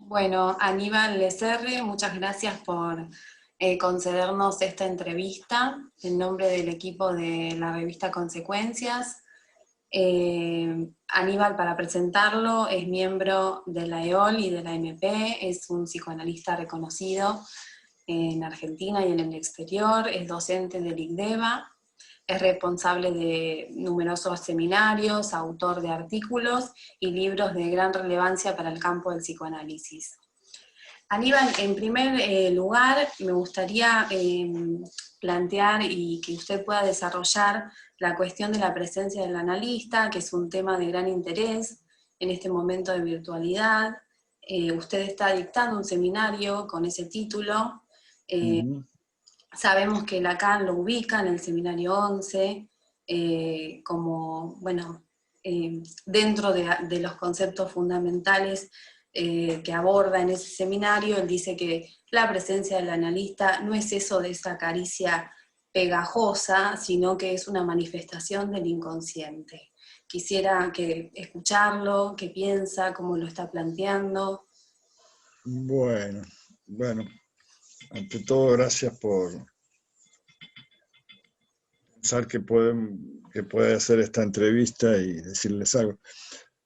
Bueno, Aníbal Lecerre, muchas gracias por concedernos esta entrevista en nombre del equipo de la revista Consecuencias. Aníbal, para presentarlo, es miembro de la EOL y de la MP, es un psicoanalista reconocido en Argentina y en el exterior, es docente del ICDEVA, es responsable de numerosos seminarios, autor de artículos y libros de gran relevancia para el campo del psicoanálisis. Aníbal, en primer lugar, me gustaría plantear y que usted pueda desarrollar la cuestión de la presencia del analista, que es un tema de gran interés en este momento de virtualidad. Usted está dictando un seminario con ese título. Sabemos que Lacan lo ubica en el seminario 11 como, bueno, dentro de los conceptos fundamentales que aborda en ese seminario. Él dice que la presencia del analista no es eso de esa caricia pegajosa, sino que es una manifestación del inconsciente. Quisiera escucharlo, qué piensa, cómo lo está planteando. Bueno, ante todo, gracias por pensar que puede hacer esta entrevista y decirles algo.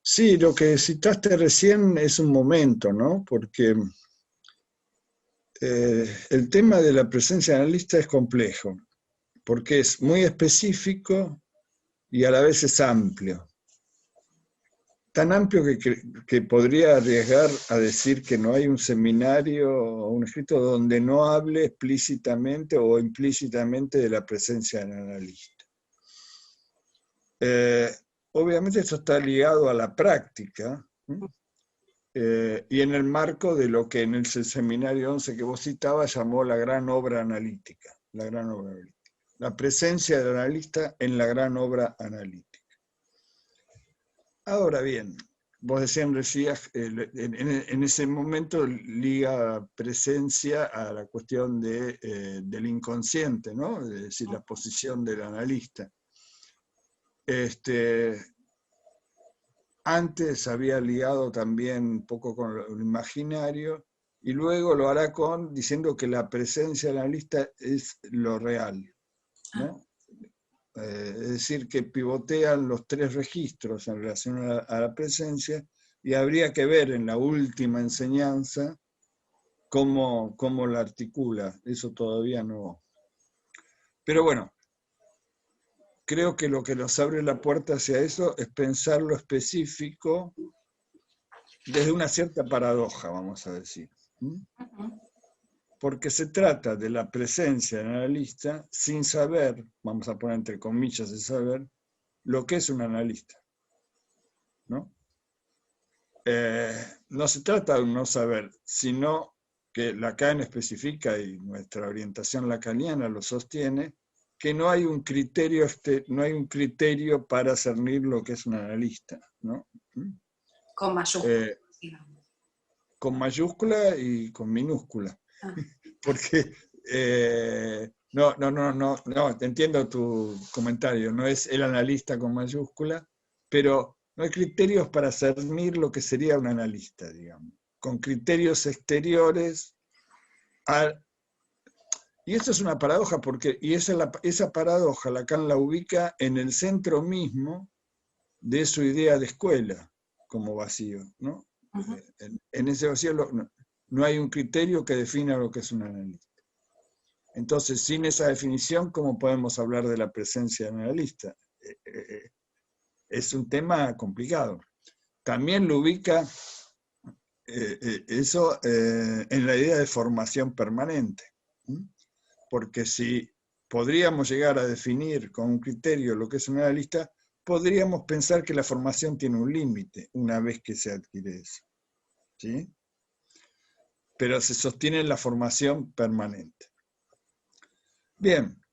Sí, lo que citaste recién es un momento, ¿no? Porque el tema de la presencia analista es complejo, porque es muy específico y a la vez es amplio. Tan amplio que podría arriesgar a decir que no hay un seminario o un escrito donde no hable explícitamente o implícitamente de la presencia del analista. Obviamente esto está ligado a la práctica, y en el marco de lo que en el seminario 11 que vos citabas llamó la gran obra analítica, la presencia del analista en la gran obra analítica. Ahora bien, vos decías, en ese momento liga presencia a la cuestión del inconsciente, ¿no? Es decir, la posición del analista. Antes había ligado también un poco con lo imaginario, y luego lo hará diciendo que la presencia del analista es lo real, ¿no? Es decir, que pivotean los tres registros en relación a la presencia, y habría que ver en la última enseñanza cómo la articula. Eso todavía no. Pero bueno, creo que lo que nos abre la puerta hacia eso es pensar lo específico desde una cierta paradoja, vamos a decir. Porque se trata de la presencia del analista sin saber, vamos a poner entre comillas de saber, lo que es un analista, ¿no? No se trata de un no saber, sino que Lacan especifica, y nuestra orientación lacaniana lo sostiene, que no hay un criterio, para cernir lo que es un analista, ¿no? Con mayúsculas, digamos. Con mayúscula y con minúscula. Porque no, te entiendo tu comentario, no es el analista con mayúscula, pero no hay criterios para cernir lo que sería un analista, digamos, con criterios exteriores. Y esto es una paradoja, y esa paradoja Lacan la ubica en el centro mismo de su idea de escuela como vacío, ¿no? En ese vacío no hay un criterio que defina lo que es un analista. Entonces, sin esa definición, ¿cómo podemos hablar de la presencia del analista? Es un tema complicado. También lo ubica eso en la idea de formación permanente. Porque si podríamos llegar a definir con un criterio lo que es un analista, podríamos pensar que la formación tiene un límite una vez que se adquiere eso, ¿sí? Pero se sostiene en la formación permanente. Bien,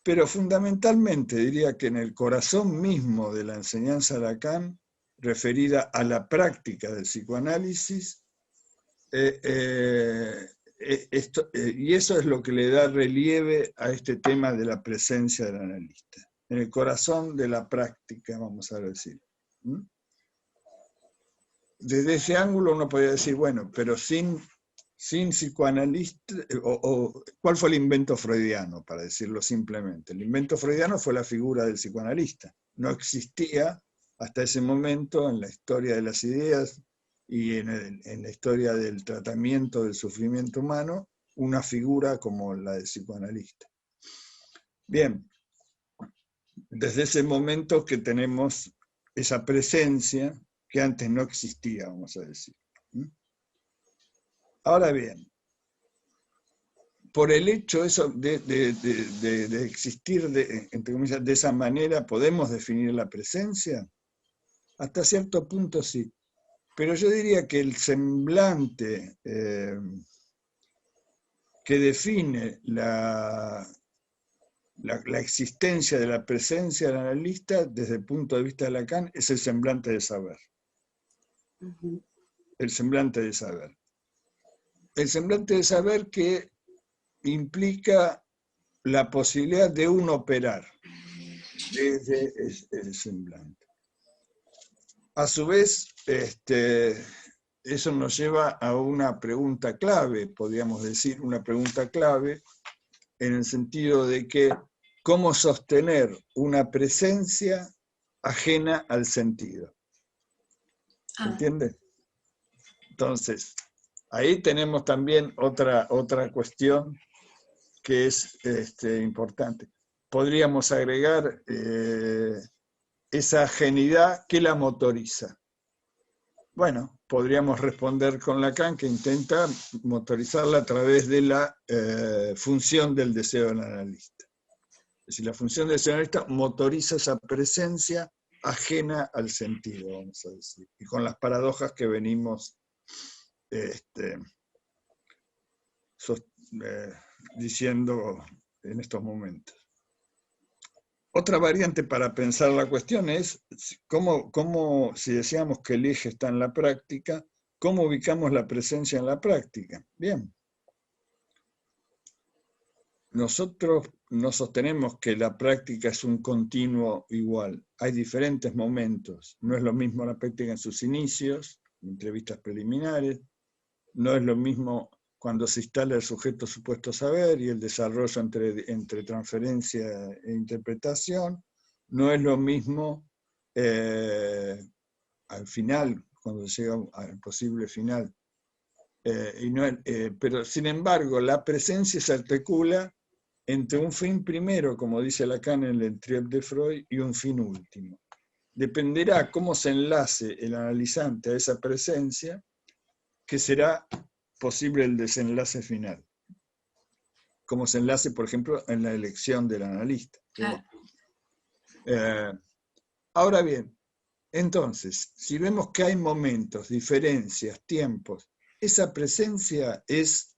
pero fundamentalmente diría que en el corazón mismo de la enseñanza de Lacan, referida a la práctica del psicoanálisis, y eso es lo que le da relieve a este tema de la presencia del analista, en el corazón de la práctica, vamos a decir. Desde ese ángulo uno podría decir, bueno, pero sin psicoanalista, ¿cuál fue el invento freudiano, para decirlo simplemente? El invento freudiano fue la figura del psicoanalista. No existía hasta ese momento en la historia de las ideas y en la historia del tratamiento del sufrimiento humano una figura como la del psicoanalista. Bien, desde ese momento que tenemos esa presencia que antes no existía, vamos a decir. Ahora bien, por el hecho eso de existir entre comillas, de esa manera, ¿podemos definir la presencia? Hasta cierto punto sí. Pero yo diría que el semblante que define la existencia de la presencia del analista desde el punto de vista de Lacan es el semblante de saber. El semblante de saber. El semblante de saber que implica la posibilidad de un operar desde el semblante. A su vez, eso nos lleva a una pregunta clave, podríamos decir, una pregunta clave en el sentido de que cómo sostener una presencia ajena al sentido. ¿Entiendes? Entonces, ahí tenemos también otra cuestión que es importante. Podríamos agregar esa ajenidad que la motoriza. Bueno, podríamos responder con Lacan que intenta motorizarla a través de la función del deseo del analista. Es decir, la función del deseo del analista motoriza esa presencia ajena al sentido, vamos a decir, y con las paradojas que venimos diciendo en estos momentos. Otra variante para pensar la cuestión es cómo, si decíamos que el eje está en la práctica, ¿cómo ubicamos la presencia en la práctica? Bien. Nosotros no sostenemos que la práctica es un continuo igual. Hay diferentes momentos. No es lo mismo la práctica en sus inicios, entrevistas preliminares, no es lo mismo cuando se instala el sujeto supuesto saber y el desarrollo entre transferencia e interpretación, no es lo mismo al final, cuando se llega al posible final. Pero sin embargo, la presencia se articula entre un fin primero, como dice Lacan en el Triep de Freud, y un fin último. Dependerá cómo se enlace el analizante a esa presencia, que será posible el desenlace final. Como se enlace, por ejemplo, en la elección del analista. Claro. Ahora bien, entonces, si vemos que hay momentos, diferencias, tiempos, ¿esa presencia es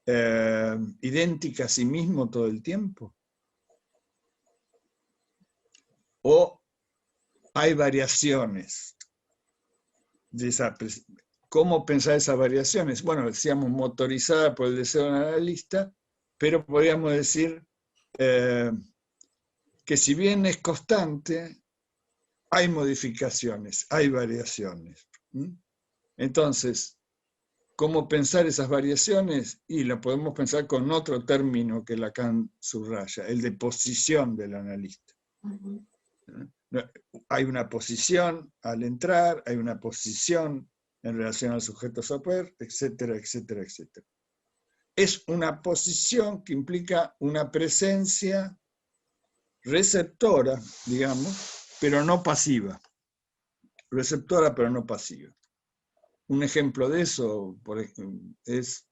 idéntica a sí mismo todo el tiempo? ¿O hay variaciones de esa presencia? ¿Cómo pensar esas variaciones? Bueno, decíamos motorizada por el deseo del analista, pero podríamos decir que si bien es constante, hay modificaciones, hay variaciones. Entonces, ¿cómo pensar esas variaciones? Y la podemos pensar con otro término que Lacan subraya, el de posición del analista. Hay una posición al entrar, hay una posición en relación al sujeto saber, etcétera, etcétera, etcétera. Es una posición que implica una presencia receptora, digamos, pero no pasiva. Receptora, pero no pasiva. Un ejemplo de eso es,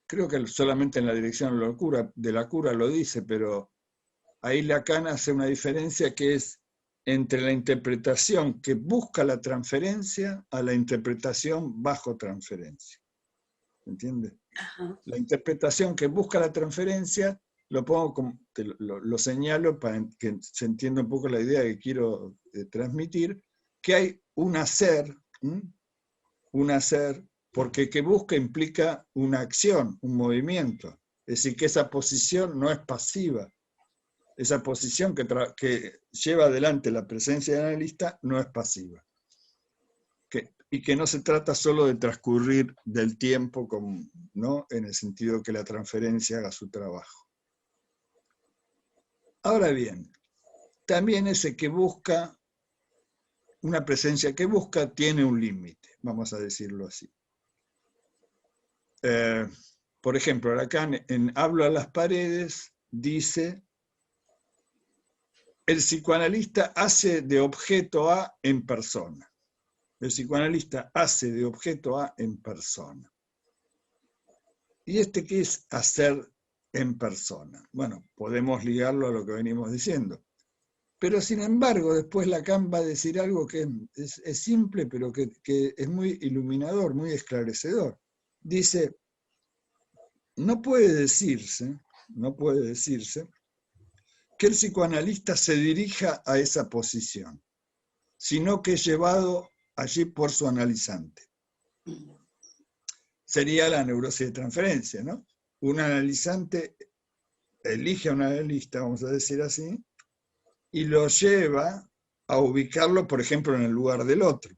creo que solamente en la dirección de la cura lo dice, pero ahí Lacan hace una diferencia que es entre la interpretación que busca la transferencia a la interpretación bajo transferencia. ¿Entiendes? Ajá. La interpretación que busca la transferencia lo pongo lo señalo para que se entienda un poco la idea que quiero transmitir, que hay un hacer, porque que busca implica una acción, un movimiento. Es decir, que esa posición no es pasiva. Esa posición que lleva adelante la presencia del analista no es pasiva. Y que no se trata solo de transcurrir del tiempo, ¿no? En el sentido que la transferencia haga su trabajo. Ahora bien, también ese que busca, una presencia que busca, tiene un límite, vamos a decirlo así. Por ejemplo, Lacan en Hablo a las paredes dice: el psicoanalista hace de objeto A en persona. El psicoanalista hace de objeto A en persona. ¿Y qué es hacer en persona? Bueno, podemos ligarlo a lo que venimos diciendo. Pero sin embargo, después Lacan va a decir algo que es simple, pero que es muy iluminador, muy esclarecedor. Dice: no puede decirse que el psicoanalista se dirija a esa posición, sino que es llevado allí por su analizante. Sería la neurosis de transferencia, ¿no? Un analizante elige a un analista, vamos a decir así, y lo lleva a ubicarlo, por ejemplo, en el lugar del otro,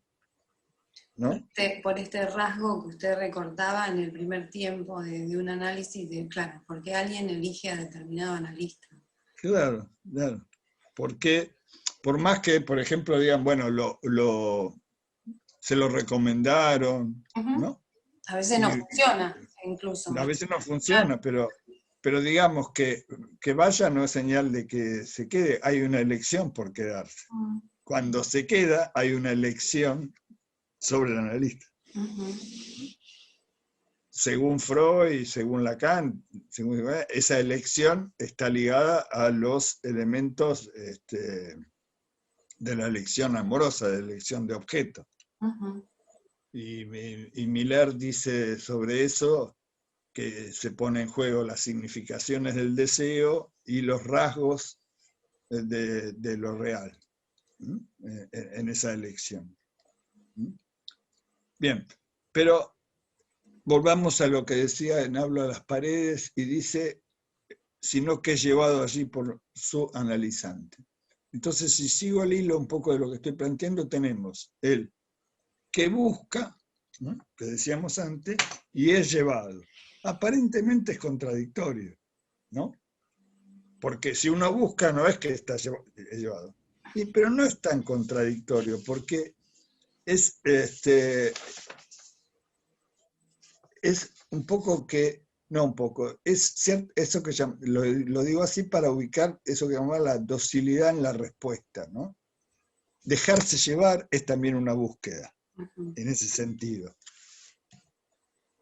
¿no? Por este rasgo que usted recordaba en el primer tiempo de un análisis, claro, porque alguien elige a determinado analista. Claro, claro. Porque, por más que, por ejemplo, digan, bueno, se lo recomendaron, ¿no? A veces no funciona, incluso. A veces no funciona, pero digamos que vaya no es señal de que se quede. Hay una elección por quedarse. Cuando se queda, hay una elección sobre el analista. Según Freud y según Lacan, esa elección está ligada a los elementos de la elección amorosa, de la elección de objeto. Y Miller dice sobre eso que se pone en juego las significaciones del deseo y los rasgos de lo real en esa elección. Bien, pero volvamos a lo que decía en Hablo a las paredes y dice, sino que es llevado allí por su analizante. Entonces, si sigo el hilo un poco de lo que estoy planteando, tenemos el que busca, ¿no?, que decíamos antes, y es llevado. Aparentemente es contradictorio, ¿no? Porque si uno busca, no es que está llevado. Pero no es tan contradictorio, porque es un poco que, no un poco, es eso que lo digo así para ubicar eso que llamamos la docilidad en la respuesta, ¿no? Dejarse llevar es también una búsqueda, en ese sentido.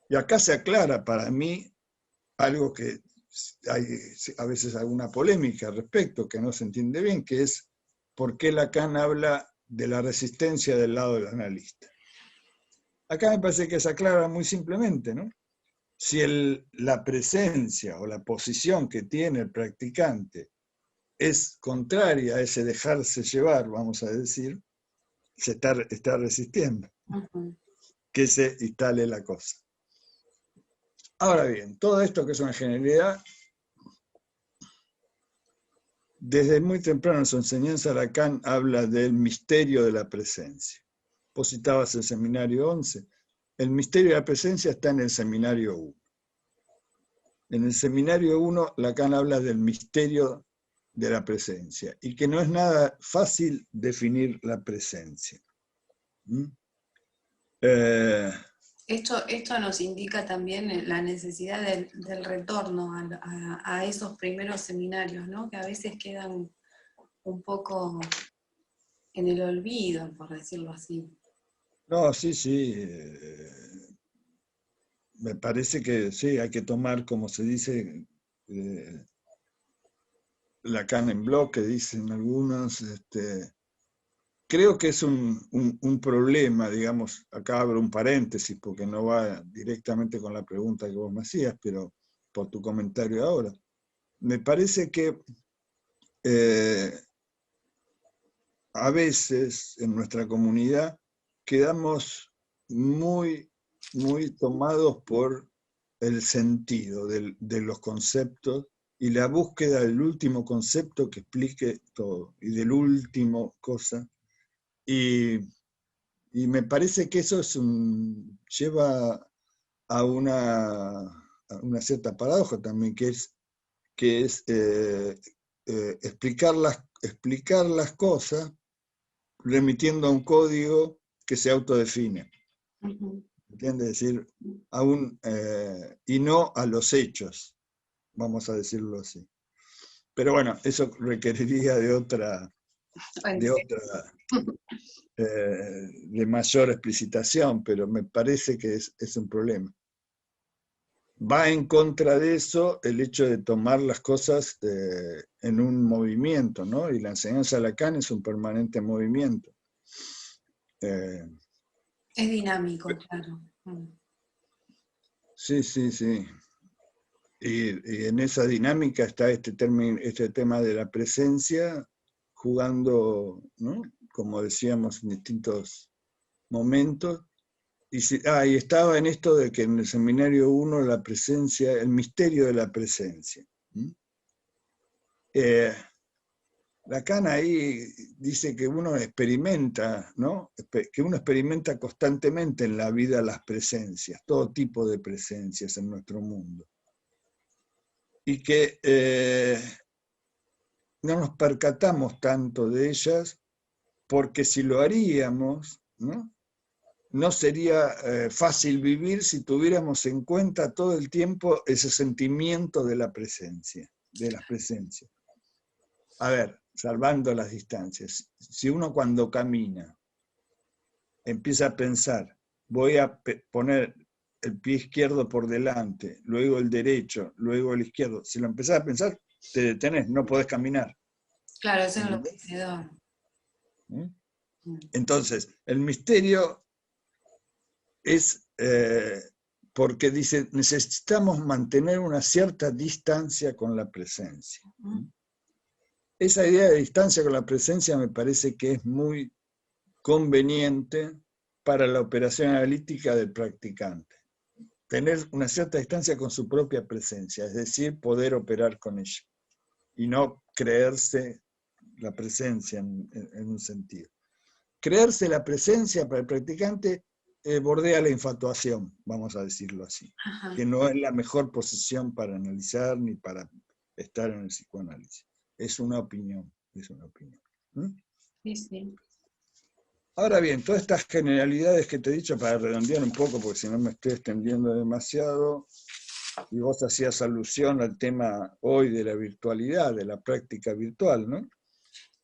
Y acá se aclara para mí algo que hay a veces alguna polémica al respecto, que no se entiende bien, que es por qué Lacan habla de la resistencia del lado del analista. Acá me parece que se aclara muy simplemente, ¿no? Si la presencia o la posición que tiene el practicante es contraria a ese dejarse llevar, vamos a decir, se está resistiendo que se instale la cosa. Ahora bien, todo esto que es una generalidad, desde muy temprano en su enseñanza Lacan habla del misterio de la presencia. Vos citabas el seminario 11. El misterio de la presencia está en el seminario 1. En el seminario 1 Lacan habla del misterio de la presencia y que no es nada fácil definir la presencia. Esto nos indica también la necesidad del retorno a esos primeros seminarios, ¿no? Que a veces quedan un poco en el olvido, por decirlo así. No, sí. Me parece que sí, hay que tomar, como se dice, Lacan en bloque, dicen algunos. Creo que es un problema, digamos, acá abro un paréntesis porque no va directamente con la pregunta que vos me hacías, pero por tu comentario ahora. me parece que a veces en nuestra comunidad quedamos muy, muy tomados por el sentido de los conceptos y la búsqueda del último concepto que explique todo, y del último cosa. Y me parece que eso lleva a una cierta paradoja también, que es explicar las cosas remitiendo a un código que se autodefine. ¿Entiendes? Es decir, y no a los hechos, vamos a decirlo así. Pero bueno, eso requeriría de mayor explicitación, pero me parece que es un problema. Va en contra de eso el hecho de tomar las cosas en un movimiento, ¿no? Y la enseñanza de Lacan es un permanente movimiento. Es dinámico, claro. Sí, sí, sí. Y en esa dinámica está este tema de la presencia, jugando, ¿no? Como decíamos, en distintos momentos. Y estaba en esto de que en el seminario 1 la presencia, el misterio de la presencia. Lacan ahí dice que uno experimenta, ¿no? Que uno experimenta constantemente en la vida las presencias, todo tipo de presencias en nuestro mundo. Y que no nos percatamos tanto de ellas porque si lo haríamos, no sería fácil vivir si tuviéramos en cuenta todo el tiempo ese sentimiento de la presencia, de las presencias. A ver, salvando las distancias, si uno cuando camina empieza a pensar, voy a poner el pie izquierdo por delante, luego el derecho, luego el izquierdo, si lo empezás a pensar, te detenés, no podés caminar. Claro, eso es enloquecedor. Entonces, el misterio es porque dice, necesitamos mantener una cierta distancia con la presencia. Esa idea de distancia con la presencia me parece que es muy conveniente para la operación analítica del practicante. Tener una cierta distancia con su propia presencia, es decir, poder operar con ella y no creerse la presencia en un sentido. Creerse la presencia para el practicante bordea la infatuación, vamos a decirlo así, que no es la mejor posición para analizar ni para estar en el psicoanálisis. Es una opinión, es una opinión. Sí, sí. Ahora bien, todas estas generalidades que te he dicho, para redondear un poco, porque si no me estoy extendiendo demasiado, y vos hacías alusión al tema hoy de la virtualidad, de la práctica virtual, ¿no?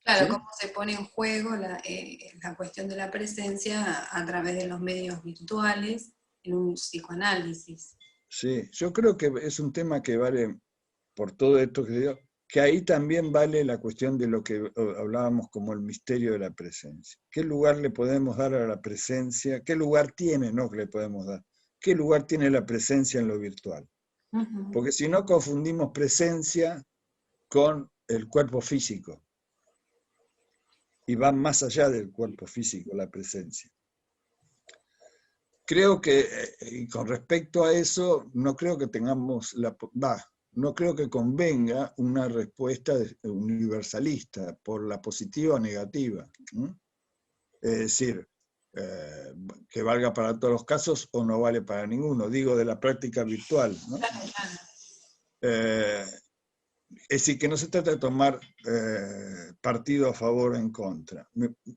Claro, ¿Sí? cómo se pone en juego la cuestión de la presencia a través de los medios virtuales en un psicoanálisis. Sí, yo creo que es un tema que vale, por todo esto que digo, que ahí también vale la cuestión de lo que hablábamos como el misterio de la presencia. ¿Qué lugar le podemos dar a la presencia? ¿Qué lugar tiene, no que le podemos dar? ¿Qué lugar tiene la presencia en lo virtual? Porque si no confundimos presencia con el cuerpo físico. Y va más allá del cuerpo físico la presencia. Creo que, con respecto a eso, no creo que tengamos no creo que convenga una respuesta universalista por la positiva o negativa. Es decir, que valga para todos los casos o no vale para ninguno. Digo, de la práctica virtual, ¿no? Es decir, que no se trata de tomar partido a favor o en contra,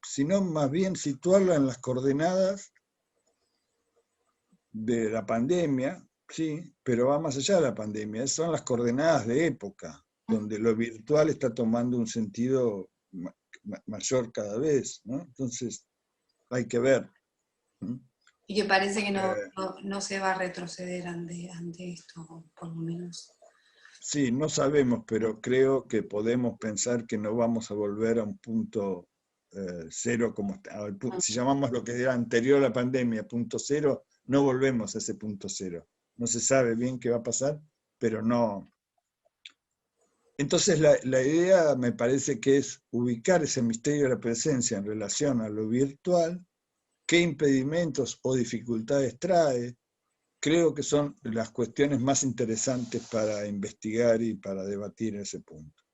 sino más bien situarla en las coordenadas de la pandemia, sí, pero va más allá de la pandemia. Esas son las coordenadas de época, donde lo virtual está tomando un sentido mayor cada vez, ¿no? Entonces, hay que ver. Y que parece que no se va a retroceder ante esto, por lo menos. Sí, no sabemos, pero creo que podemos pensar que no vamos a volver a un punto cero como si llamamos lo que era anterior a la pandemia, punto cero, no volvemos a ese punto cero. No se sabe bien qué va a pasar, pero no Entonces la idea me parece que es ubicar ese misterio de la presencia en relación a lo virtual, qué impedimentos o dificultades trae. Creo que son las cuestiones más interesantes para investigar y para debatir en ese punto.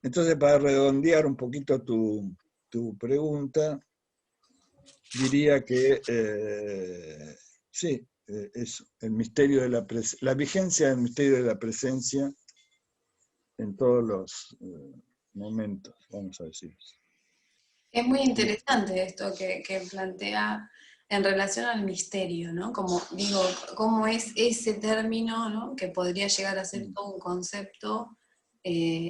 Entonces, para redondear un poquito tu pregunta, diría que sí, es el misterio de la vigencia del misterio de la presencia en todos los momentos, vamos a decir. Es muy interesante esto que plantea en relación al misterio, ¿no? Como digo, cómo es ese término, ¿no? Que podría llegar a ser todo un concepto,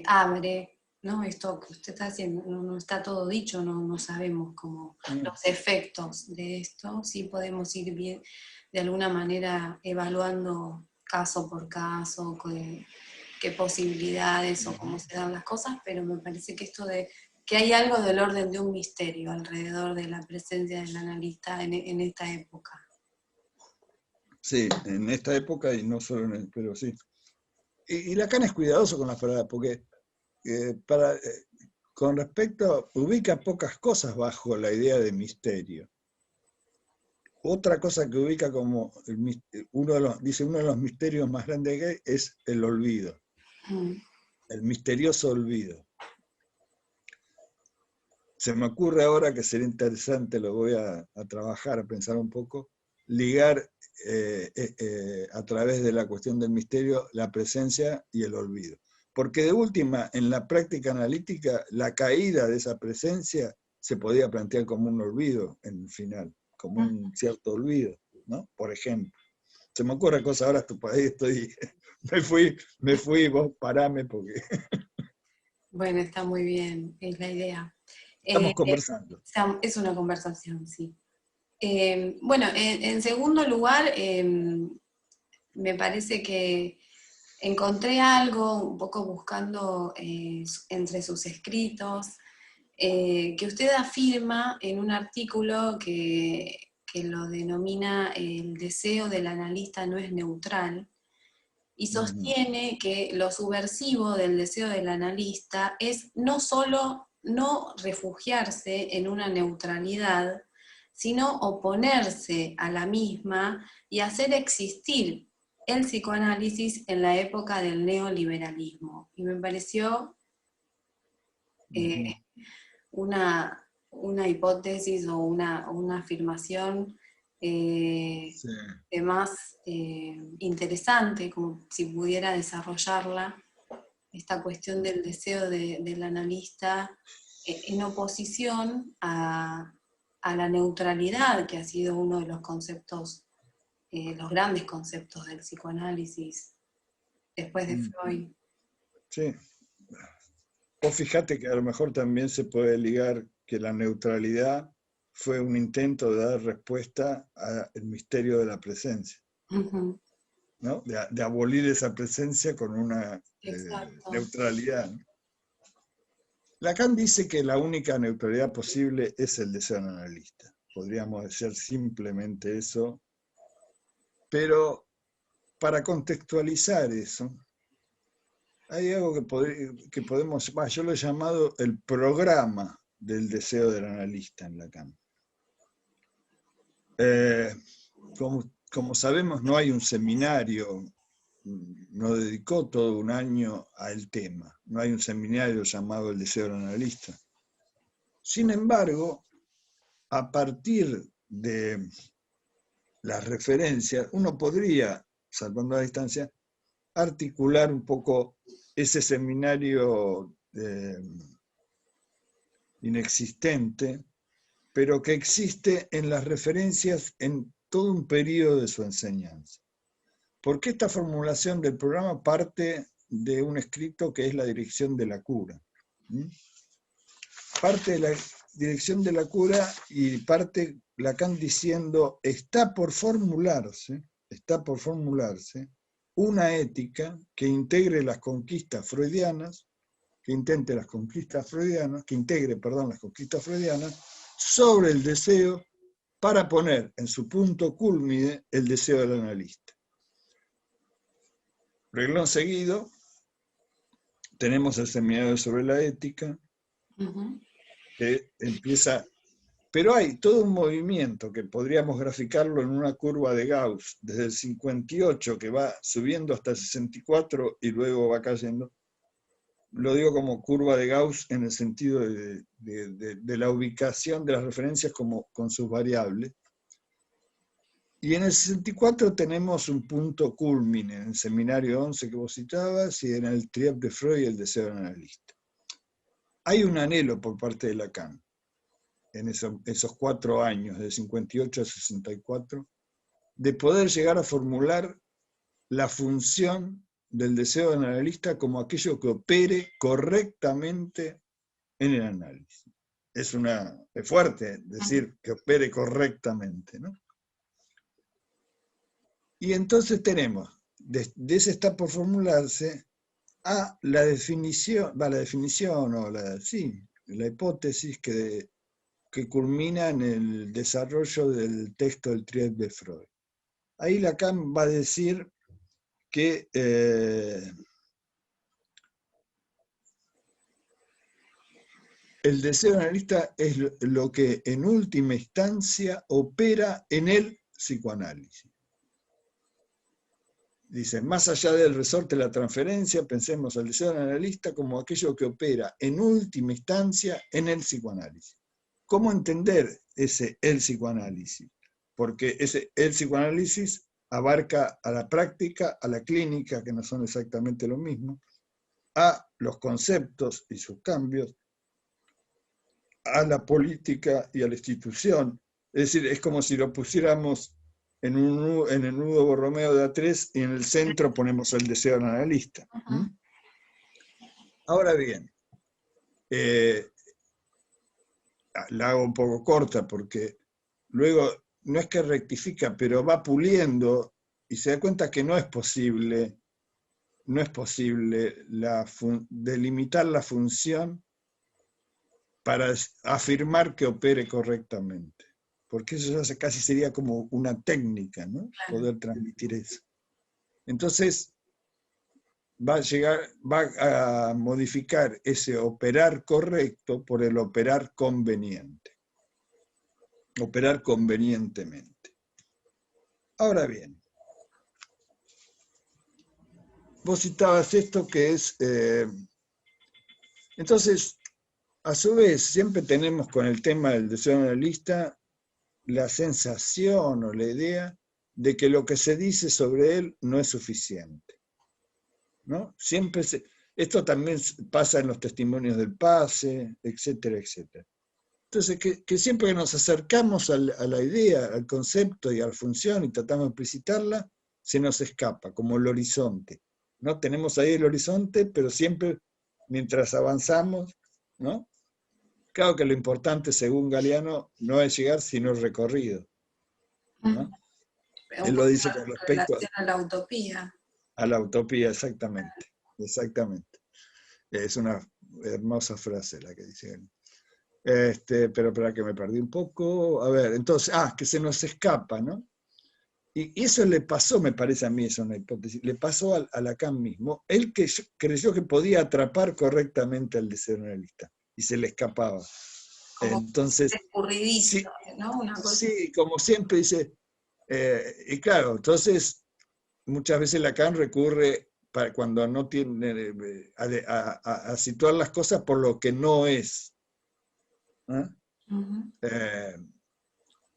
abre, ¿no? Esto que usted está haciendo, no está todo dicho, no sabemos cómo los efectos de esto, sí podemos ir bien, de alguna manera evaluando caso por caso, qué posibilidades o cómo se dan las cosas, pero me parece que esto de que hay algo del orden de un misterio alrededor de la presencia del analista en esta época. Sí, en esta época y no solo pero sí. Y Lacan es cuidadoso con las palabras, porque con respecto, ubica pocas cosas bajo la idea de misterio. Otra cosa que ubica como uno de los misterios más grandes que hay es el olvido, el misterioso olvido. Se me ocurre ahora que sería interesante, lo voy a trabajar, a pensar un poco, ligar a través de la cuestión del misterio la presencia y el olvido. Porque de última, en la práctica analítica, la caída de esa presencia se podía plantear como un olvido en el final, como un cierto olvido, ¿no? Por ejemplo. Se me ocurre cosas ahora, ahí estoy, me fui, vos parame porque Bueno, está muy bien, es la idea. estamos conversando. Es una conversación, sí. Bueno, en segundo lugar, me parece que encontré algo un poco buscando entre sus escritos, que usted afirma en un artículo que lo denomina el deseo del analista no es neutral, y sostiene que lo subversivo del deseo del analista es no solo no refugiarse en una neutralidad, sino oponerse a la misma y hacer existir el psicoanálisis en la época del neoliberalismo. Y me pareció una hipótesis o una afirmación Sí. más interesante, como si pudiera desarrollarla, esta cuestión del deseo del analista en oposición a la neutralidad, que ha sido uno de los conceptos, los grandes conceptos del psicoanálisis después de Freud. Sí. O fíjate que a lo mejor también se puede ligar que la neutralidad fue un intento de dar respuesta al misterio de la presencia, Uh-huh. ¿no? De abolir esa presencia con una Exacto. neutralidad, ¿no? Lacan dice que la única neutralidad posible es el deseo analista. Podríamos decir simplemente eso, pero para contextualizar eso, hay algo que podemos, yo lo he llamado el programa del deseo del analista en Lacan. Como sabemos, no hay un seminario, no dedicó todo un año al tema, no hay un seminario llamado El deseo del analista. Sin embargo, a partir de las referencias, uno podría, salvando la distancia, articular un poco ese seminario inexistente, pero que existe en las referencias en todo un periodo de su enseñanza. Porque esta formulación del programa parte de un escrito que es la dirección de la cura. Parte de la dirección de la cura y parte Lacan diciendo está por formularse una ética que integre las conquistas freudianas, que integre las conquistas freudianas sobre el deseo para poner en su punto cúlmine el deseo del analista. Reglón seguido, tenemos el seminario sobre la ética, Ujú. que empieza, pero hay todo un movimiento que podríamos graficarlo en una curva de Gauss, desde el 58 que va subiendo hasta el 64 y luego va cayendo. Lo digo como curva de Gauss en el sentido de la ubicación de las referencias como, con sus variables. Y en el 64 tenemos un punto culmine, en el seminario 11 que vos citabas, y en el Triep de Freud, el deseo del analista. Hay un anhelo por parte de Lacan, en esos 4 años, de 58 a 64, de poder llegar a formular la función del deseo del analista como aquello que opere correctamente en el análisis. Es fuerte decir que opere correctamente, ¿no? Y entonces tenemos, de ese está por formularse, a la definición o la hipótesis que culmina en el desarrollo del texto del Triep de Freud. Ahí Lacan va a decir que el deseo analista es lo que en última instancia opera en el psicoanálisis. Dice, más allá del resorte de la transferencia, pensemos al deseo analista como aquello que opera en última instancia en el psicoanálisis. ¿Cómo entender el psicoanálisis? Porque el psicoanálisis abarca a la práctica, a la clínica, que no son exactamente lo mismo, a los conceptos y sus cambios, a la política y a la institución. Es decir, es como si lo pusiéramos en el nudo Borromeo de A3 y en el centro ponemos el deseo del analista. ¿Mm? Ahora bien, la hago un poco corta porque luego no es que rectifica, pero va puliendo y se da cuenta que no es posible delimitar la función para afirmar que opere correctamente. Porque eso ya casi sería como una técnica, ¿no? Claro. Poder transmitir eso. Entonces, va a modificar ese operar correcto por el operar conveniente. Operar convenientemente. Ahora bien, vos citabas esto que es... entonces, a su vez, siempre tenemos con el tema del deseo analista la sensación o la idea de que lo que se dice sobre él no es suficiente, ¿no? Esto también pasa en los testimonios del pase, etcétera, etcétera. Entonces, que siempre que nos acercamos a la idea, al concepto y a la función y tratamos de explicitarla, se nos escapa, como el horizonte, ¿no? Tenemos ahí el horizonte, pero siempre, mientras avanzamos, ¿no? Claro que lo importante, según Galeano, no es llegar, sino el recorrido, ¿no? Él lo dice con respecto a la utopía. a la utopía, exactamente. Exactamente. Es una hermosa frase la que dice él. Pero espera que me perdí un poco. A ver, entonces, que se nos escapa, ¿no? Y eso le pasó, me parece a mí, es una hipótesis, le pasó a Lacan mismo. Él que creyó que podía atrapar correctamente al deseo analista y se le escapaba. Como entonces, escurridizo, sí, ¿no? Una cosa. sí, como siempre dice, y claro, entonces muchas veces Lacan recurre cuando no tiene a situar las cosas por lo que no es. ¿Eh? Uh-huh.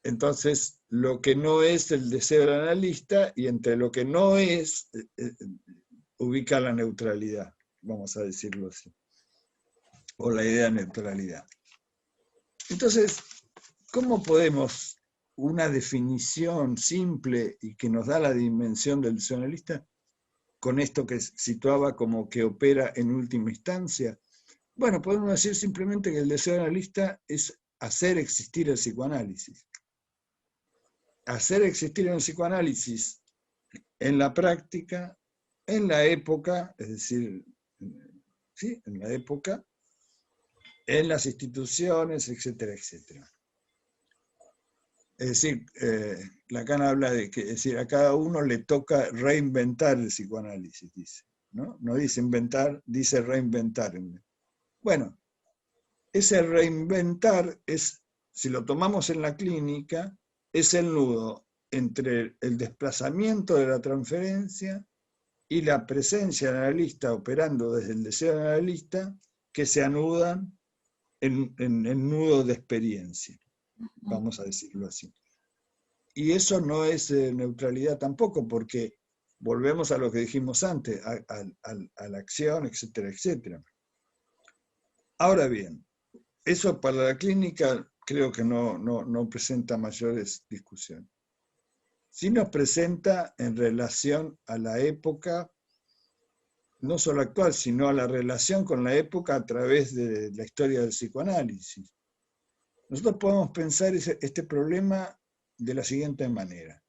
Entonces, lo que no es el deseo del analista y entre lo que no es, ubica la neutralidad, vamos a decirlo así, o la idea de neutralidad. Entonces, ¿cómo podemos una definición simple y que nos da la dimensión del deseo analista con esto que situaba como que opera en última instancia? Bueno, podemos decir simplemente que el deseo analista es hacer existir el psicoanálisis. Hacer existir el psicoanálisis en la práctica, en la época, es decir, sí, en la época, en las instituciones, etcétera, etcétera. Es decir, Lacan habla de que, es decir, a cada uno le toca reinventar el psicoanálisis, dice. ¿no? No dice inventar, dice reinventar. Bueno, ese reinventar es, si lo tomamos en la clínica, es el nudo entre el desplazamiento de la transferencia y la presencia del analista operando desde el deseo del analista, que se anudan en nudo de experiencia, vamos a decirlo así. Y eso no es neutralidad tampoco, porque volvemos a lo que dijimos antes, a la acción, etcétera, etcétera. Ahora bien, eso para la clínica creo que no presenta mayores discusiones. Sí nos presenta en relación a la época, no solo actual, sino a la relación con la época a través de la historia del psicoanálisis. Nosotros podemos pensar este problema de la siguiente manera.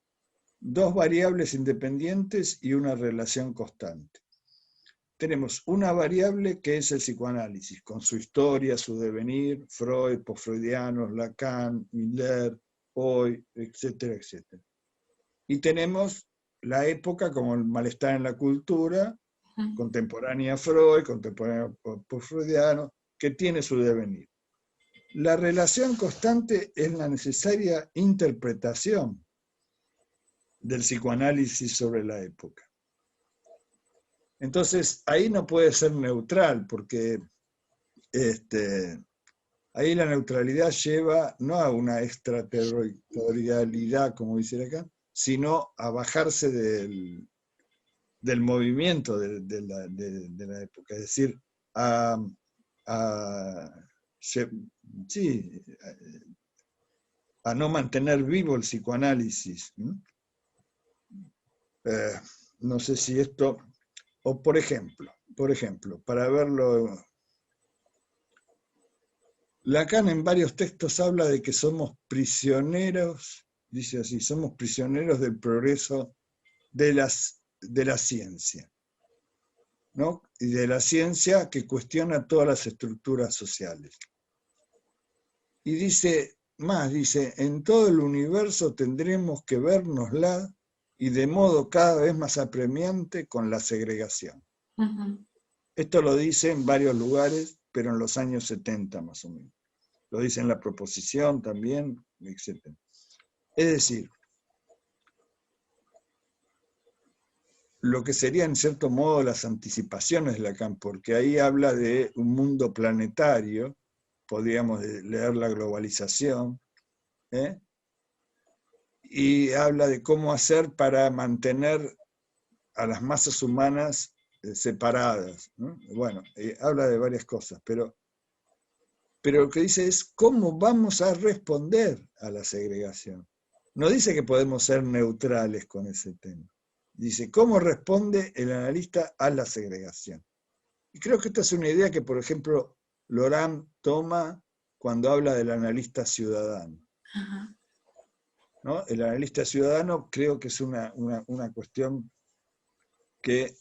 Dos variables independientes y una relación constante. Tenemos una variable que es el psicoanálisis, con su historia, su devenir, Freud, postfreudianos, Lacan, Miller, hoy, etcétera, etcétera. Y tenemos la época como el malestar en la cultura, contemporánea a Freud, contemporánea postfreudiano, que tiene su devenir. La relación constante es la necesaria interpretación del psicoanálisis sobre la época. Entonces, ahí no puede ser neutral, porque ahí la neutralidad lleva no a una extraterritorialidad, como dice acá, sino a bajarse del movimiento de la época, es decir, a no mantener vivo el psicoanálisis. No sé si esto, o por ejemplo, para verlo, Lacan en varios textos habla de que somos prisioneros, dice así, somos prisioneros del progreso de la ciencia, ¿no? Y de la ciencia que cuestiona todas las estructuras sociales. Y dice, en todo el universo tendremos que vernosla y de modo cada vez más apremiante con la segregación. Esto lo dice en varios lugares, pero en los años 70 más o menos. Lo dice en la proposición también, etc. Es decir, lo que serían en cierto modo las anticipaciones de Lacan, porque ahí habla de un mundo planetario, podríamos leer la globalización, y habla de cómo hacer para mantener a las masas humanas separadas, ¿no? Bueno, habla de varias cosas, pero lo que dice es cómo vamos a responder a la segregación. No dice que podemos ser neutrales con ese tema. Dice cómo responde el analista a la segregación. Y creo que esta es una idea que, por ejemplo, Laurent toma cuando habla del analista ciudadano. ¿No? El analista ciudadano creo que es una cuestión que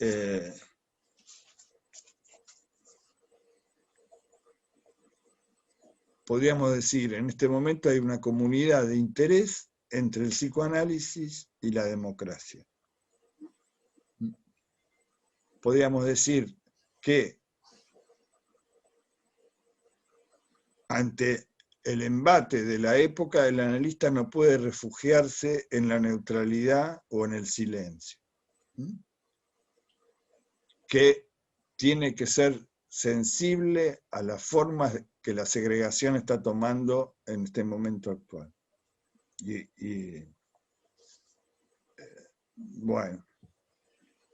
podríamos decir, en este momento hay una comunidad de interés entre el psicoanálisis y la democracia. Podríamos decir que ante el embate de la época, el analista no puede refugiarse en la neutralidad o en el silencio, que tiene que ser sensible a las formas que la segregación está tomando en este momento actual. Bueno,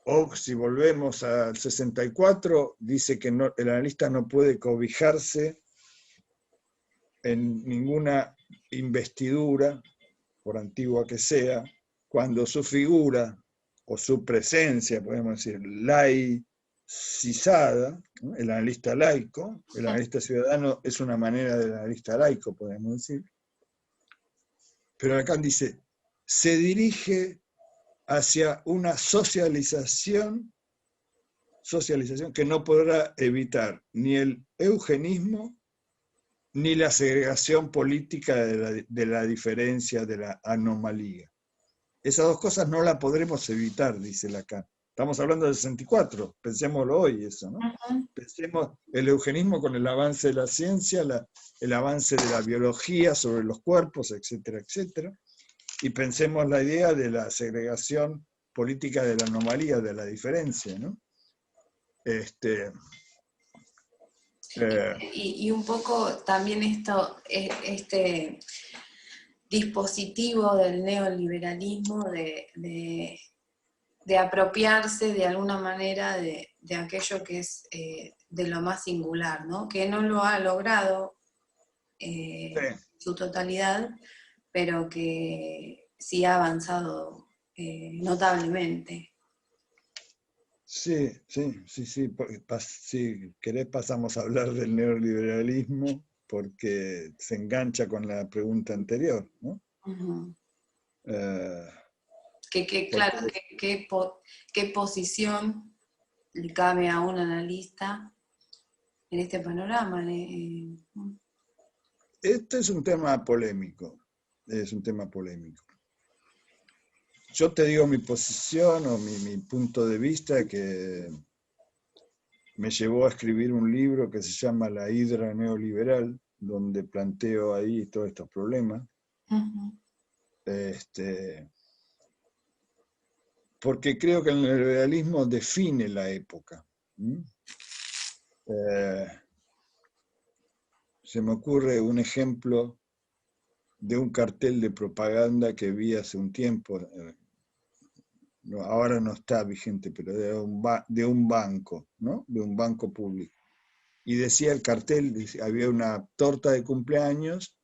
o si volvemos al 64, dice que el analista no puede cobijarse en ninguna investidura, por antigua que sea, cuando su figura o su presencia, podemos decir, laicizada, ¿no? El analista laico, el analista ciudadano es una manera del analista laico, podemos decir. Pero Lacan dice, se dirige hacia una socialización que no podrá evitar ni el eugenismo ni la segregación política de la diferencia, de la anomalía. Esas dos cosas no las podremos evitar, dice Lacan. Estamos hablando del 64, pensémoslo hoy eso, ¿no? Ujú. Pensemos el eugenismo con el avance de la ciencia, el avance de la biología sobre los cuerpos, etcétera, etcétera. Y pensemos la idea de la segregación política de la anomalía, de la diferencia, ¿no? Este, eh, Y un poco también este dispositivo del neoliberalismo de apropiarse de alguna manera de aquello que es de lo más singular, ¿no? Que no lo ha logrado sí, su totalidad, pero que sí ha avanzado notablemente. sí, sí, sí, sí, si querés pasamos a hablar del neoliberalismo porque se engancha con la pregunta anterior, ¿no? Ujú. Eh, Claro, porque qué posición le cabe a un analista en este panorama. este es un tema polémico, es un tema polémico. Yo te digo mi posición o mi punto de vista que me llevó a escribir un libro que se llama La Hidra Neoliberal, donde planteo ahí todos estos problemas. Ujú. Este, porque creo que el neoliberalismo define la época. Eh, se me ocurre un ejemplo de un cartel de propaganda que vi hace un tiempo, ahora no está vigente, pero de un banco, ¿no? De un banco público. Y decía el cartel, había una torta de cumpleaños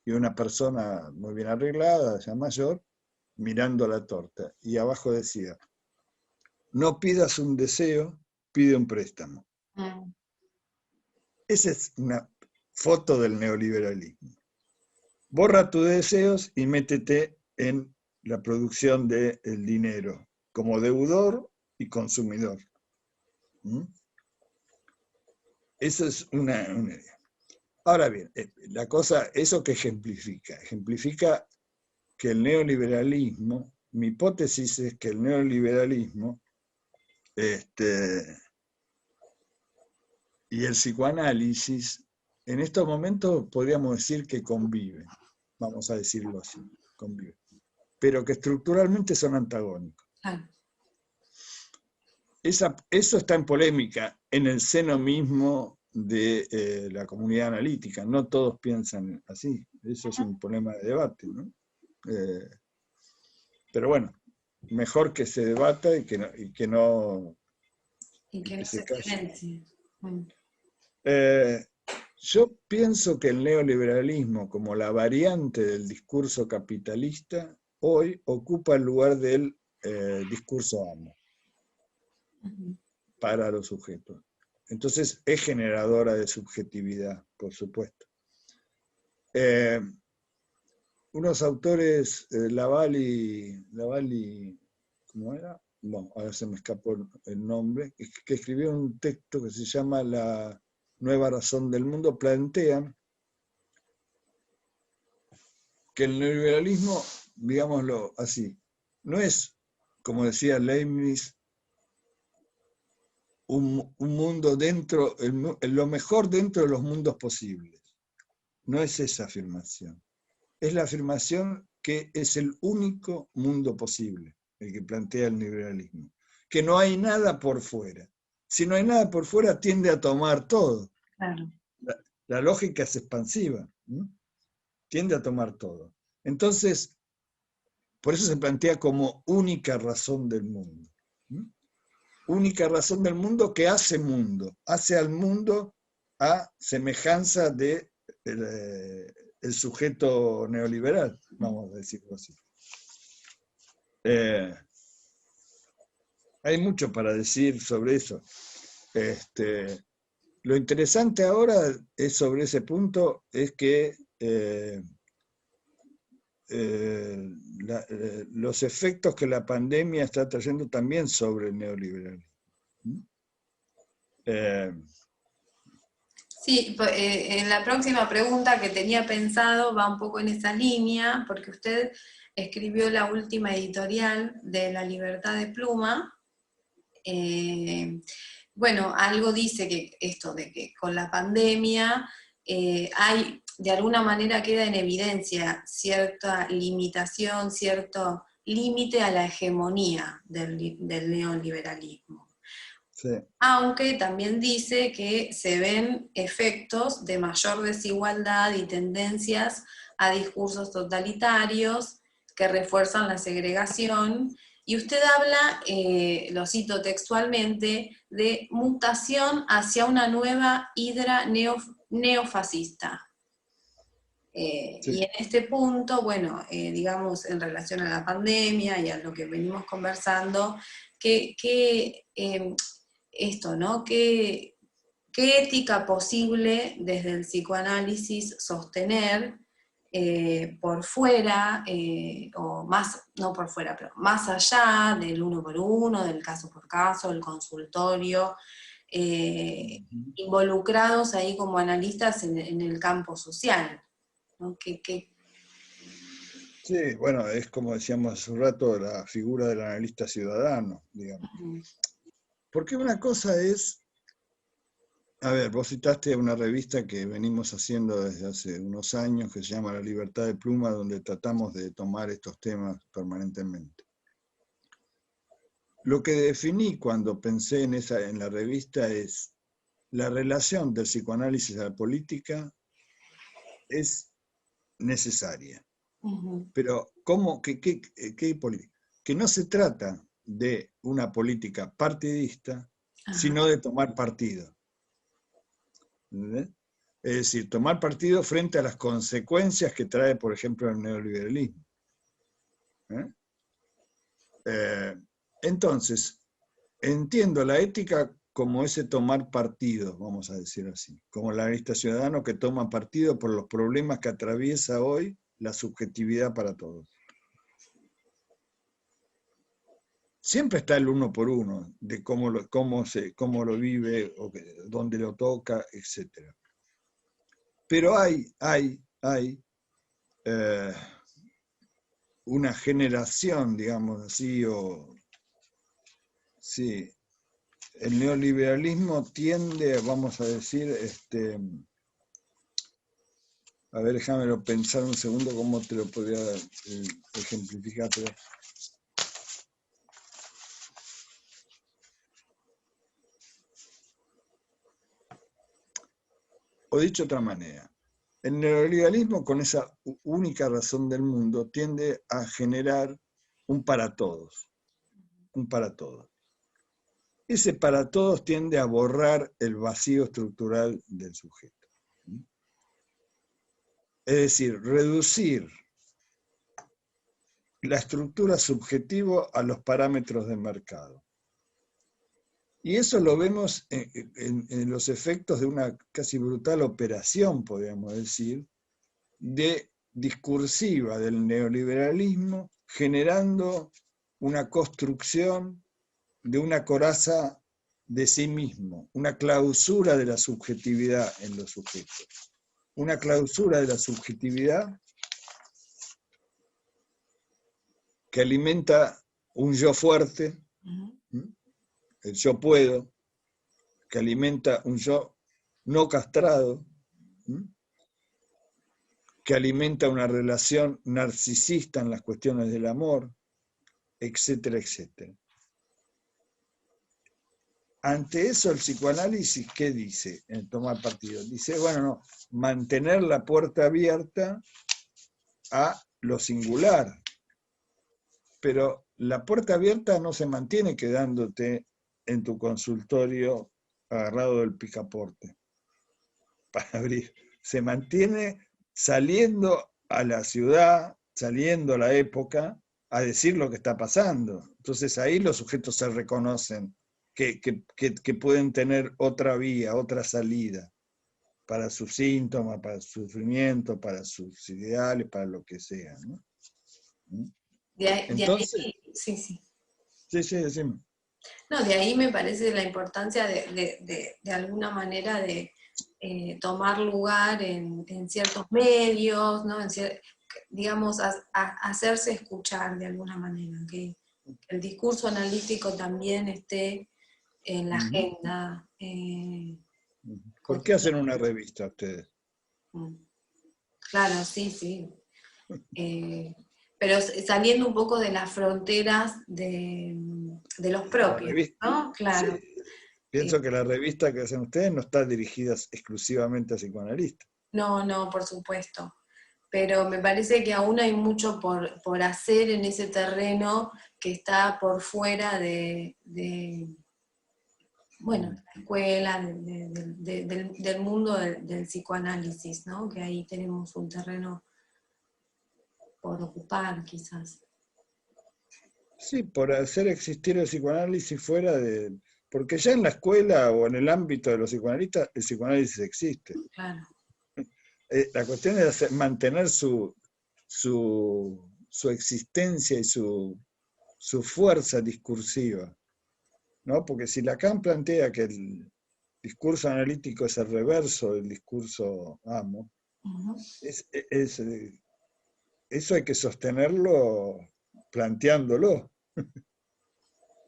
y una persona muy bien arreglada, ya mayor, mirando la torta. Y abajo decía, no pidas un deseo, pide un préstamo. Mm. Esa es una foto del neoliberalismo. Borra tus deseos y métete en la producción del dinero como deudor y consumidor. ¿Mm? Eso es una idea. Ahora bien, la cosa, ¿eso qué ejemplifica? Ejemplifica que el neoliberalismo, mi hipótesis es que el neoliberalismo y el psicoanálisis en estos momentos podríamos decir que conviven, vamos a decirlo así, conviven, pero que estructuralmente son antagónicos. Ah, Eso está en polémica en el seno mismo de la comunidad analítica. No todos piensan así. Eso es un problema de debate, ¿no? Eh, pero bueno, mejor que se debata y y que que no se se calle. silencie. Mm. Eh, yo pienso que el neoliberalismo, como la variante del discurso capitalista, hoy ocupa el lugar del discurso amo Ujú. para los sujetos. Entonces es generadora de subjetividad, por supuesto. Eh, unos autores, Lavalli, ¿cómo era? Bueno, ahora se me escapó el nombre, que escribió un texto que se llama La nueva razón del mundo, plantean que el neoliberalismo, digámoslo así, no es, como decía Leibniz, un mundo dentro, lo mejor dentro de los mundos posibles. No es esa afirmación. Es la afirmación que es el único mundo posible, el que plantea el neoliberalismo. Que no hay nada por fuera. Si no hay nada por fuera, tiende a tomar todo. Claro. La lógica es expansiva, ¿no? Tiende a tomar todo. Entonces, por eso se plantea como única razón del mundo. ¿No? Única razón del mundo que hace al mundo a semejanza de el sujeto neoliberal, vamos a decirlo así. Eh, hay mucho para decir sobre eso. Lo interesante ahora es sobre ese punto es que eh, los efectos que la pandemia está trayendo también sobre el neoliberalismo. Eh, Sí, en la próxima pregunta que tenía pensado va un poco en esa línea, porque usted escribió la última editorial de La Libertad de Pluma, Bueno, algo dice que esto de que con la pandemia hay, de alguna manera queda en evidencia cierta limitación, cierto límite a la hegemonía del neoliberalismo. Sí. Aunque también dice que se ven efectos de mayor desigualdad y tendencias a discursos totalitarios que refuerzan la segregación. Y usted habla, lo cito textualmente, de mutación hacia una nueva hidra neofascista. Sí. Y en este punto, bueno, digamos, en relación a la pandemia y a lo que venimos conversando, esto, ¿no? ¿Qué ética posible desde el psicoanálisis sostener por fuera, o más, no por fuera, pero más allá del uno por uno, del caso por caso, del consultorio, involucrados ahí como analistas en el campo social, ¿no? Sí, bueno, es como decíamos hace un rato, la figura del analista ciudadano, digamos. Porque una cosa es, a ver, vos citaste una revista que venimos haciendo desde hace unos años que se llama La Libertad de Pluma, donde tratamos de tomar estos temas permanentemente. Lo que definí cuando pensé en la revista es la relación del psicoanálisis a la política es necesaria. Pero, ¿cómo? ¿Qué política? Que no se trata de una política partidista, sino de tomar partido. ¿Entendés? Es decir, tomar partido frente a las consecuencias que trae, por ejemplo, el neoliberalismo. Entonces, entiendo la ética como ese tomar partido, vamos a decir así, como el analista ciudadano que toma partido por los problemas que atraviesa hoy la subjetividad para todos. Siempre está el uno por uno, de cómo lo vive, o dónde lo toca, etc. Pero hay una generación, digamos así, sí, el neoliberalismo tiende, vamos a decir, a ver, déjamelo pensar un segundo cómo te lo podría ejemplificar. Pero o dicho de otra manera, el neoliberalismo, con esa única razón del mundo, tiende a generar un para todos. Un para todos. Ese para todos tiende a borrar el vacío estructural del sujeto. Es decir, reducir la estructura subjetiva a los parámetros del mercado. Y eso lo vemos en los efectos de una casi brutal operación, podríamos decir, discursiva del neoliberalismo, generando una construcción de una coraza de sí mismo, una clausura de la subjetividad en los sujetos. Una clausura de la subjetividad que alimenta un yo fuerte, el yo puedo, que alimenta un yo no castrado, que alimenta una relación narcisista en las cuestiones del amor, etcétera, etcétera. Ante eso el psicoanálisis, ¿qué dice en tomar partido? Dice, bueno, no, mantener la puerta abierta a lo singular, pero la puerta abierta no se mantiene quedándote en tu consultorio agarrado del picaporte para abrir, se mantiene saliendo a la ciudad, saliendo a la época, a decir lo que está pasando. Entonces ahí los sujetos se reconocen que pueden tener otra vía, otra salida para sus síntomas, para su sufrimiento, para sus ideales, para lo que sea, ¿no? Entonces, ahí, sí, sí. Sí, decime. No, de ahí me parece la importancia de alguna manera de tomar lugar en ciertos medios, ¿no? Digamos, hacerse escuchar de alguna manera, que el discurso analítico también esté en la Ujú. agenda ¿Por qué hacen cotidiana. una revista ustedes? Mm. Claro, sí, sí. Pero saliendo un poco de las fronteras de los La propios, revista, ¿no? sí, Claro. pienso que la revista que hacen ustedes no está dirigida exclusivamente a psicoanalistas. No, no, por supuesto. Pero me parece que aún hay mucho por hacer en ese terreno que está por fuera bueno, de la escuela, del mundo del psicoanálisis, ¿no? Que ahí tenemos un terreno por ocupar, quizás. Sí, por hacer existir el psicoanálisis fuera de... Porque ya en la escuela o en el ámbito de los psicoanalistas, el psicoanálisis existe. Claro. La cuestión es mantener su existencia y su fuerza discursiva, ¿no? Porque si Lacan plantea que el discurso analítico es el reverso del discurso amo, Ujú. eso hay que sostenerlo planteándolo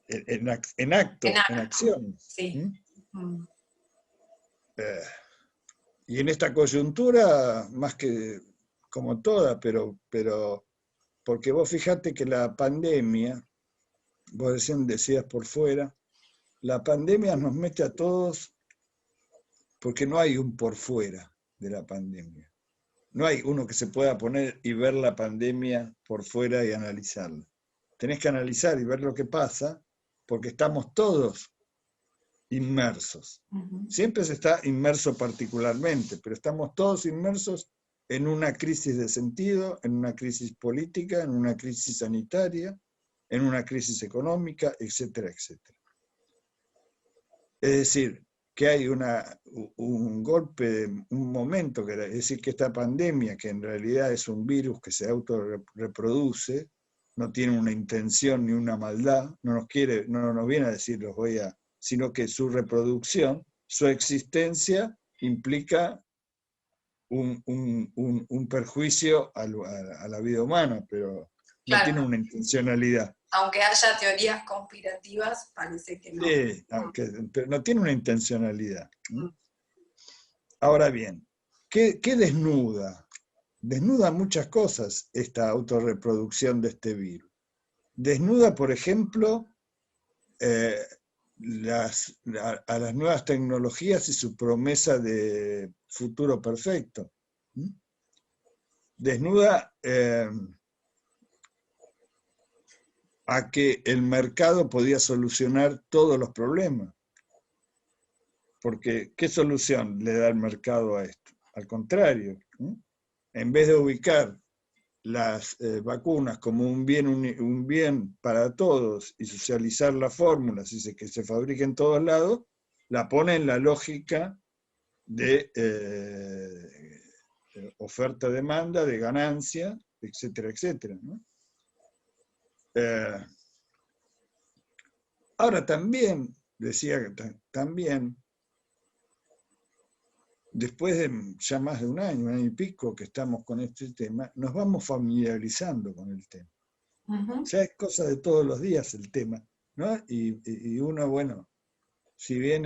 en En acto, en acto, acciones. sí. Mm. Eh, y en esta coyuntura, más que como toda, pero porque vos fijate que la pandemia, vos recién decías por fuera, la pandemia nos mete a todos porque no hay un por fuera de la pandemia. No hay uno que se pueda poner y ver la pandemia por fuera y analizarla. Tenés que analizar y ver lo que pasa porque estamos todos inmersos. Ujú. Siempre se está inmerso particularmente, pero estamos todos inmersos en una crisis de sentido, en una crisis política, en una crisis sanitaria, en una crisis económica, etcétera, etcétera. Es decir, que hay un golpe, un momento, es decir, que esta pandemia, que en realidad es un virus que se autorreproduce, no tiene una intención ni una maldad, no nos viene a decir los voy a, sino que su reproducción, su existencia implica un perjuicio a la vida humana, pero no Claro, tiene una intencionalidad. aunque haya teorías conspirativas, parece que no. Sí, Mm. pero no tiene una intencionalidad. Mm. Ahora bien, ¿qué desnuda? Desnuda muchas cosas esta autorreproducción de este virus. Desnuda, por ejemplo, eh, a las nuevas tecnologías y su promesa de futuro perfecto. ¿Mm? Desnuda a que el mercado podía solucionar todos los problemas. Porque, ¿qué solución le da el mercado a esto? Al contrario, ¿no? En vez de ubicar las vacunas como un bien para todos y socializar las fórmulas y que se fabrique en todos lados, la pone en la lógica de oferta-demanda, de ganancia, etcétera, etcétera, ¿no? Eh, ahora también, decía que también, después de ya más de un año y pico que estamos con este tema, nos vamos familiarizando con el tema. Ujú. Ya es cosa de todos los días el tema, ¿no? Y uno, bueno, si bien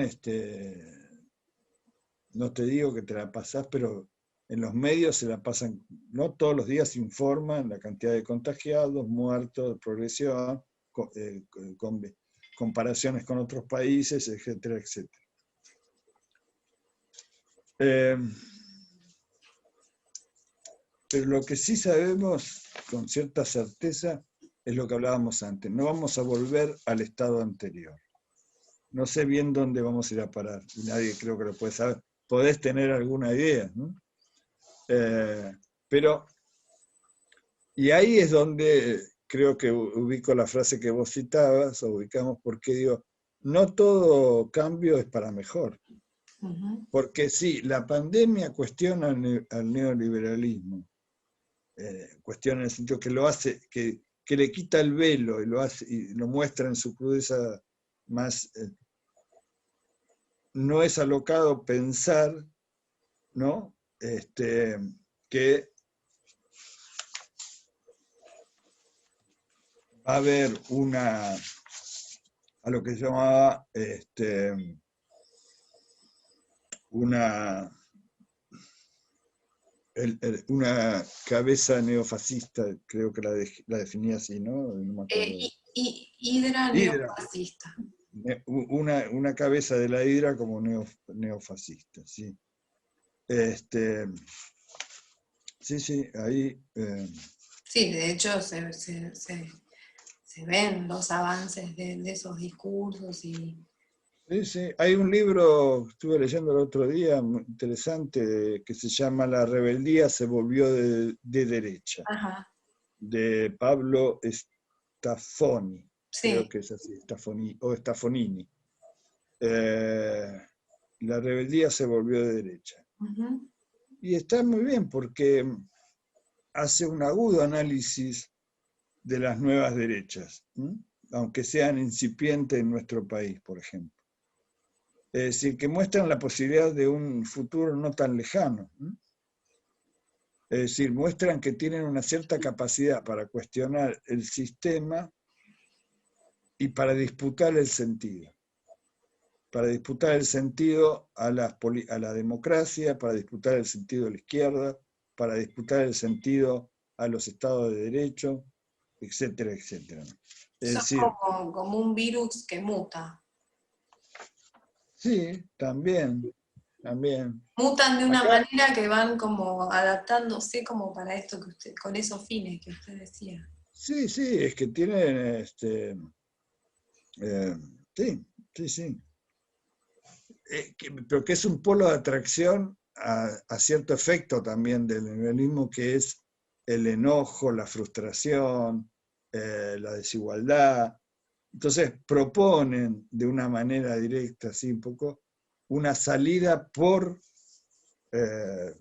no te digo que te la pasás, pero en los medios se la pasan, no todos los días se informan la cantidad de contagiados, muertos, progresión, con comparaciones con otros países, etcétera, etcétera. Eh, pero lo que sí sabemos con cierta certeza es lo que hablábamos antes, no vamos a volver al estado anterior. No sé bien dónde vamos a ir a parar, y nadie creo que lo puede saber. Podés tener alguna idea, ¿no? Eh, pero, y ahí es donde creo que ubico la frase que vos citabas, o ubicamos porque digo, no todo cambio es para mejor. Ujú. Porque sí, la pandemia cuestiona al neoliberalismo, cuestiona en el sentido que lo hace, que le quita el velo y lo hace y lo muestra en su crudeza más. No es alocado pensar, ¿no? Que va a haber a lo que se llamaba una, una cabeza neofascista, creo que la definía así, ¿no? No me acuerdo. Hidra Hidra, neofascista. una cabeza de la Hidra como neofascista, sí. Sí, sí, ahí... Sí, de hecho se ven los avances de esos discursos y... Sí, sí. Hay un libro, estuve leyendo el otro día, muy interesante, que se llama La rebeldía se volvió de derecha, Ajá, de Pablo Staffoni, creo sí. que es así, Staffoni, o Staffonini. La rebeldía se volvió de derecha. Ujú. Y está muy bien porque hace un agudo análisis de las nuevas derechas, ¿m? Aunque sean incipientes en nuestro país, por ejemplo. Es decir, que muestran la posibilidad de un futuro no tan lejano. ¿M? Es decir, muestran que tienen una cierta capacidad para cuestionar el sistema y para disputar el sentido. Para disputar el sentido a la democracia, para disputar el sentido a la izquierda, para disputar el sentido a los estados de derecho, etcétera, etcétera. Es Son decir, como un virus que muta. sí, también, también. Mutan de una Acá, manera que van como adaptándose como para esto que usted, con esos fines que usted decía. sí, sí, es que tienen, eh, sí, sí, sí. Pero que es un polo de atracción a cierto efecto también del neoliberalismo, que es el enojo, la frustración, la desigualdad. Entonces proponen de una manera directa, así un poco, una salida eh,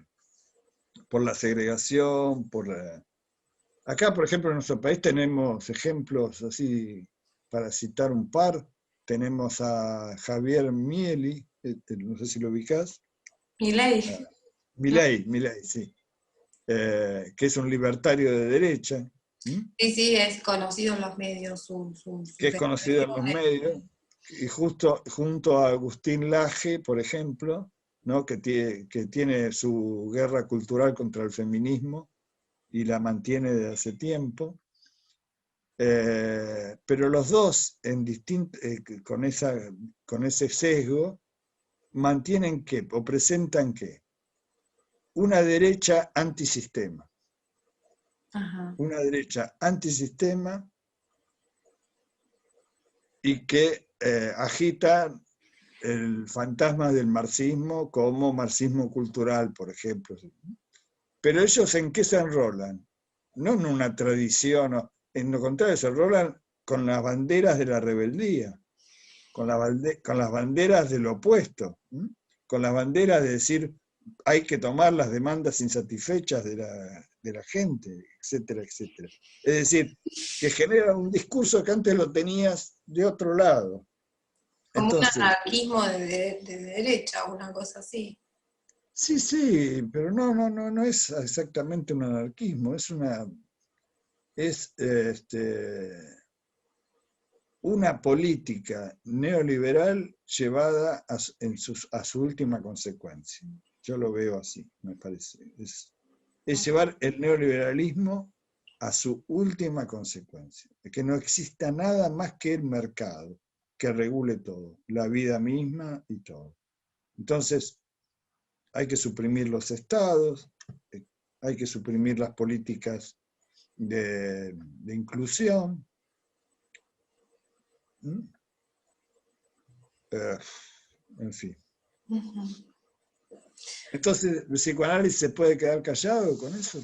por la segregación, Acá, por ejemplo, en nuestro país tenemos ejemplos así, para citar un par, tenemos a Javier Mieli, no sé si lo ubicás. Milei, ¿no? Milei, sí, que es un libertario de derecha, ¿m? Sí, sí, es conocido en los medios Que sus es conocido en los expresiones. medios, y justo junto a Agustín Laje, por ejemplo, ¿no? Que tiene su guerra cultural contra el feminismo y la mantiene desde hace tiempo. Pero los dos, con ese sesgo, mantienen que, o presentan que, una derecha antisistema. Ajá. Una derecha antisistema y que agita el fantasma del marxismo como marxismo cultural, por ejemplo. Pero ellos ¿en qué se enrolan? No en una tradición, en lo contrario, se enrolan con las banderas de la rebeldía, con las banderas del opuesto, ¿m? Con las banderas de decir hay que tomar las demandas insatisfechas de la gente, etcétera, etcétera. Es decir, que genera un discurso que antes lo tenías de otro lado. Como un Entonces, anarquismo de derecha, una cosa así. sí, sí, pero no es exactamente un anarquismo, es una política neoliberal llevada a su última consecuencia. Yo lo veo así, me parece. Es llevar el neoliberalismo a su última consecuencia, que no exista nada más que el mercado, que regule todo, la vida misma y todo. Entonces, hay que suprimir los estados, hay que suprimir las políticas de inclusión. Eh, en fin. Ujú. Entonces, ¿el psicoanálisis se puede quedar callado con eso?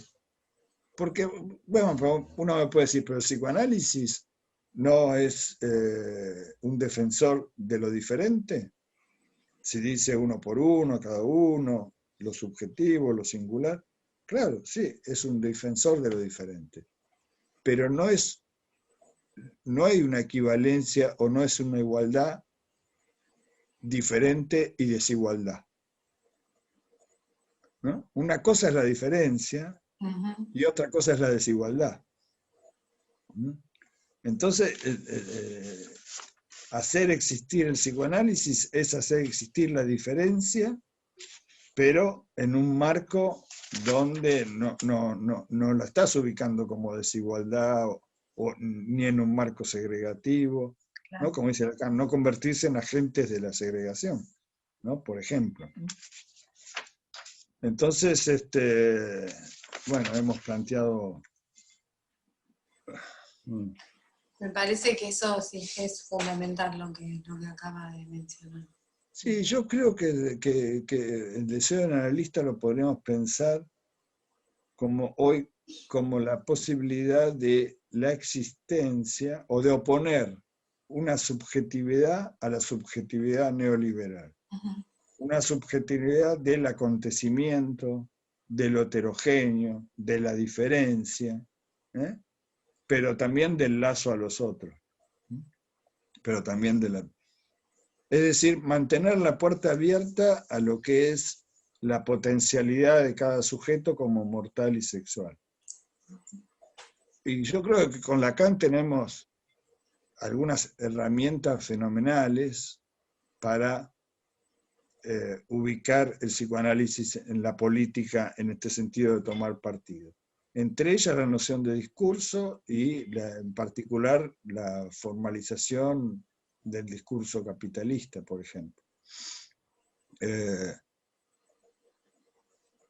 Porque, bueno, uno me puede decir, pero el psicoanálisis no es un defensor de lo diferente. Si dice uno por uno, cada uno, lo subjetivo, lo singular. Claro, sí, es un defensor de lo diferente. Pero no hay una equivalencia o no es una igualdad diferente y desigualdad, ¿no? Una cosa es la diferencia Ujú. y otra cosa es la desigualdad. Entonces, hacer existir el psicoanálisis es hacer existir la diferencia, pero en un marco donde no la estás ubicando como desigualdad ni en un marco segregativo, Claro. ¿no? Como dice Lacan, no convertirse en agentes de la segregación, ¿no? Por ejemplo. Entonces, bueno, hemos planteado... Me parece que eso sí es fundamental lo que acaba de mencionar. Sí, yo creo que el deseo del analista lo podríamos pensar como hoy, como la posibilidad de la existencia o de oponer una subjetividad a la subjetividad neoliberal. Uh-huh. Una subjetividad del acontecimiento, de lo heterogéneo, de la diferencia, ¿eh? Pero también del lazo a los otros, pero también de la... Es decir, mantener la puerta abierta a lo que es la potencialidad de cada sujeto como mortal y sexual. Y yo creo que con Lacan tenemos algunas herramientas fenomenales para ubicar el psicoanálisis en la política en este sentido de tomar partido. Entre ellas la noción de discurso y en particular la formalización del discurso capitalista, por ejemplo.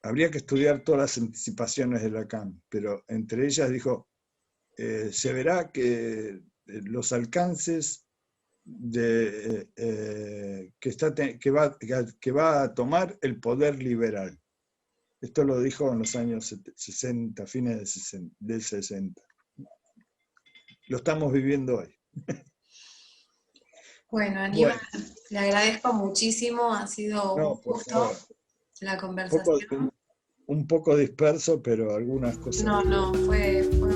Habría que estudiar todas las anticipaciones de Lacan, pero entre ellas dijo, se verá que los alcances que va a tomar el poder liberal. Esto lo dijo en los años 60, fines del 60. Lo estamos viviendo hoy. Bueno, Aníbal, le agradezco muchísimo, ha sido un gusto la conversación. Un poco disperso, pero algunas cosas. No, fue muy